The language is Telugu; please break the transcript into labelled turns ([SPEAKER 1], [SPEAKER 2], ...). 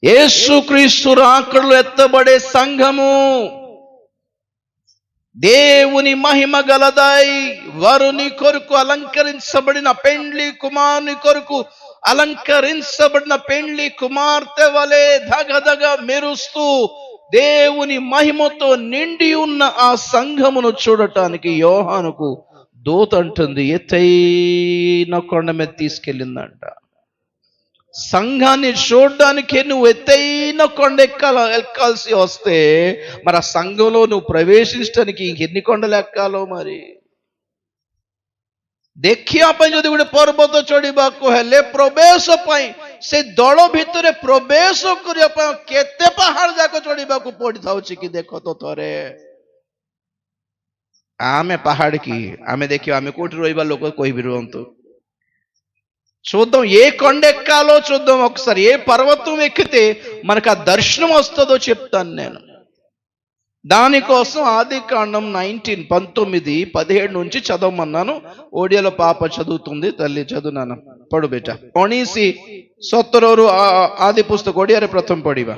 [SPEAKER 1] యేసుక్రీస్తు రాకడలో ఎత్తబడే సంఘము దేవుని మహిమ గలదై వరుని కొరకు అలంకరించబడిన పెండ్లి కుమారుని కొరకు అలంకరించబడిన పెండ్లి కుమార్తె వలె దగదగ మెరుస్తూ దేవుని మహిమతో నిండి ఉన్న ఆ సంఘమును చూడటానికి యోహానుకు దూత అంటుంది, ఎత్తైన కొండ మీద తీసుకెళ్ళిందంట. సంఘాన్ని చూడడానికి నువ్వు ఎత్తైన కొండ ఎక్కాల్సి వస్తే మరి ఆ సంఘంలో నువ్వు ప్రవేశించడానికి ఇంకెన్ని కొండలు ఎక్కాలో మరి. ଦେଖିବା ପାଇଁ ଯଦି ଗୋଟେ ପର୍ବତ ଚଢିବାକୁ ହେଲେ ପ୍ରବେଶ ପାଇଁ ସେ ଦଳ ଭିତରେ ପ୍ରବେଶ କରିବା ପାଇଁ କେତେ ପାହାଡ ଯାକ ଚଢିବାକୁ ପଡିଥାଉଛି କି ଦେଖ ତ ଥରେ. ଆମେ ପାହାଡ କି ଆମେ ଦେଖିବା, ଆମେ କୋଉଠି ରହିବା ଲୋକ କହିବି ରୁହନ୍ତୁ. చూద్దాం ఏ కొండ ఎక్కాలో చూద్దాం ఒకసారి. ఏ పర్వతం ఎక్కితే మనకు ఆ దర్శనం వస్తుందో చెప్తాను నేను. దానికోసం ఆదికాండం 19:17 నుంచి చదవమన్నాను. ఓడియాలో పాప చదువుతుంది. తల్లి చదువునాను, పడు బేట. 19:17 ఆది పుస్తక ఓడియాରେ ପ୍ରଥମ ପଢିବା.